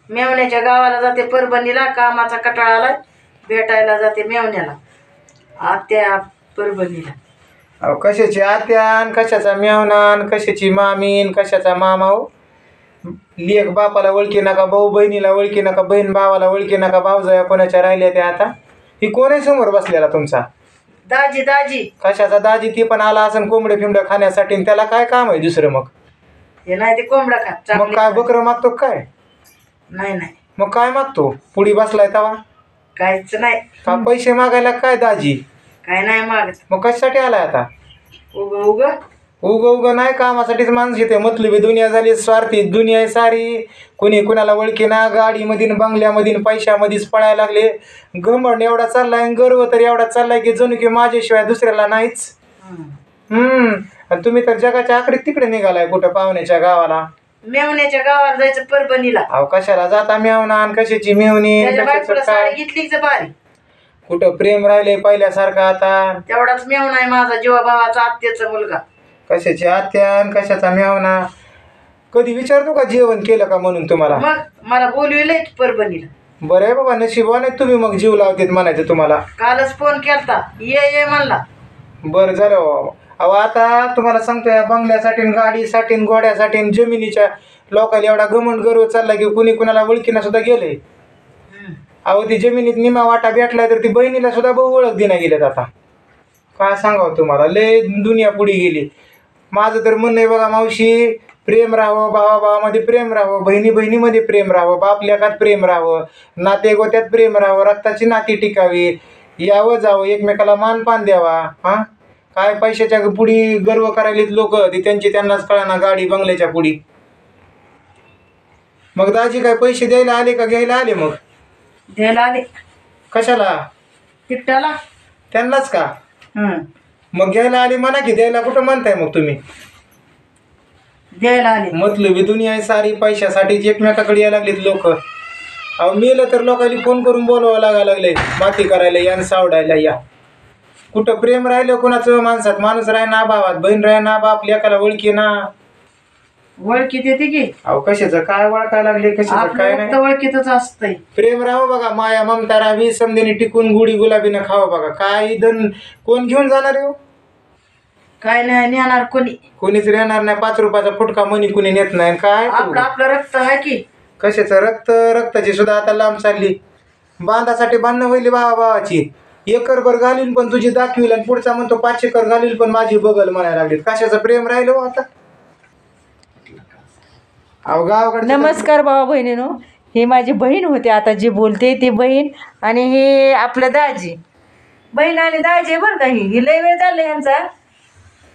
मेवण्याच्या गावाला जाते परभणीला, कामाचा कटाळा आलाय, भेटायला जाते मेवण्याला आत्या परभणीला. अहो कशाची आत्यान, कशाचा मेवनान, कशाची मामीन, कशाचा मामा हो. लेक बापाला ओळखी नका, भाऊ बहिणीला ओळखी नका, बहीण भावाला ओळखी नका, भावजया कोणाच्या राहिल्या त्या आता. ही कोण आहे समोर बसलेला तुमचा? दाजी. दाजी कशाचा दाजी? ती पण आला असं कोंबडे फिंबडे खाण्यासाठी, आणि त्याला काय काम आहे दुसरं? मग हे नाही ते कोंबडा खात. मग काय बकरं मागतो काय? नाही नाही मग काय मागतो? पुढी बसलाय तवा काहीच नाही. का पैसे मागायला काय दाजी? काय नाही मागत. मग कशासाठी आलाय आता? उग उग उग उग नाही, कामासाठीच माणूस येते. मतलबी दुनिया झाली, स्वार्थी दुनिया आहे सारी. कोणी कुणाला ओळखी ना, गाडीमध्ये बंगल्यामध्ये पैशामध्येच पळायला लागले. घमंड एवढा चाललाय, गर्व तर एवढा चाललाय की जणू की माझ्याशिवाय दुसऱ्याला नाहीच. आणि तुम्ही तर जगाच्या आकडे तिकडे निघालाय, कुठं पाहुण्याच्या गावाला. मेवण्याच्या गावाला जायचं परभणीला. अहो कशाला जाता मेवना, आणि कशाची मेवणी, कशाचं काय? घेतली बारी. कुठं प्रेम राहिले पहिल्यासारखं आता? तेवढाच मेवना आहे माझा जीवा भावाचा, आत्याचा मुलगा. कशाची आत्यान, कशाचा मेवना? कधी विचारतो का जेवण केलं का म्हणून तुम्हाला? मग मला बोलविलंय परभणीला. बरं आहे बाबा, नशिबाने तुम्ही मग जीव लावतेत म्हणायचं तुम्हाला. कालच फोन केलता, ये म्हणला. बरं झालं बाबा. अहो आता तुम्हाला सांगतोय, बंगल्यासाठी, गाडीसाठी, घोड्यासाठी, जमिनीच्या लोकांना एवढा घमंड गर्व चालला की कुणी कुणाला ओळखीनं सुद्धा गेले. अहो ती जमिनीत निमा वाटा भेटलाय तर ती बहिणीला सुद्धा बहु ओळख देण्या गेल्यात आता. काय सांगावं तुम्हाला, लय दुनिया पुढे गेली. माझं तर म्हणणं आहे बघा मावशी, प्रेम राहावं, भावाभावामध्ये प्रेम राहावं, बहिणी बहिणीमध्ये प्रेम राहावं, बाप लेकात प्रेम राहावं, नाते गोत्यात प्रेम राहावं, रक्ताची नाती टिकावी, यावं जावं, एकमेकाला मानपान द्यावा. हां काय पैशाच्या पुढी गर्व करायलेत लोक, ते त्यांची त्यांनाच कळना, गाडी बंगल्याच्या पुढी. मग दाजी काय पैसे द्यायला आले का घ्यायला आले? मग द्यायला आले. कशाला? तिकटाला त्यांनाच का? मग घ्यायला आले म्हणा की, द्यायला कुठं म्हणताय मग तुम्ही? द्यायला आले. मतलबी दुनिया आहे सारी, पैशासाठीच एकमेकाकडे यायला लागलेत लोक. अहो मेलं तर लोकांनी फोन करून बोलवावं लागायला लागले, माती करायला या आणि सावडायला या. कुठं प्रेम राहिलं कोणाचं माणसात? माणूस राही ना भावात, बहीण राही ना, बाप लेकाला ओळखी ना. ओळखीत येते की. अहो कशाचं काय ओळखायला लागले, कशाचं काय नाही. ओळखीतच असतंय. प्रेम राहावं बघा, माया ममता राहावी, समधीने टिकून गुढी गुलाबीनं खावं बघा. काय धन कोण घेऊन जाणार आहे? काय नाही नेणार कोणी, कोणीच नेणार नाही. 5 रुपयाचा फुटका मनी कुणी नेत नाही. काय आपलं रक्त आहे की. कशाचं रक्त? रक्ताची सुद्धा आता लांब चालली. बांधासाठी बांधणं होईल भावा भावाची. एकरभर घालील पण तुझी दाखवील, आणि पुढचा म्हणतो 5 एकर घालील पण माझी बगल म्हणायला लागली. कशाचं प्रेम राहिलं हो आता? अहो गावाकडे. नमस्कार भावा बहिणीनो, ही माझी बहीण होती, आता जी बोलते ती बहीण, आणि हे आपलं दाजी. बहीण आणि दाजी बरं का. ही लय वेळ चाललं यांचा,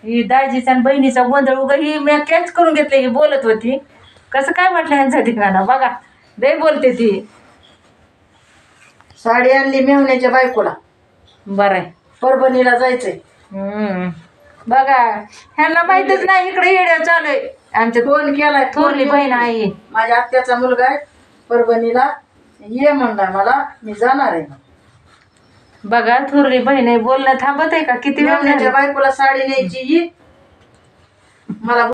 ही दाजीचा आणि बहिणीचा गोंधळ उगा ही मी कॅच करून घेतलं. ही बोलत होती, कसं काय म्हटलं यांचा ठिकाणा बघा, लय बोलते ती. साडी आणली मेवण्याच्या बायकोला. बरं आहे, परभणीला जायचंय. बघा ह्यांना माहितच नाही इकडे येड्या चालू आहे. आमच्या फोन केलाय, थोरली बहीण आहे, माझ्या आत्याचा मुलगा आहे परभणीला, ये म्हणला मला, मी जाणार आहे. बघा थोरली बहीण आहे, बोलणं थांबत आहे का? किती वेळ मेवण्याच्या बायकोला साडी न्यायची, मला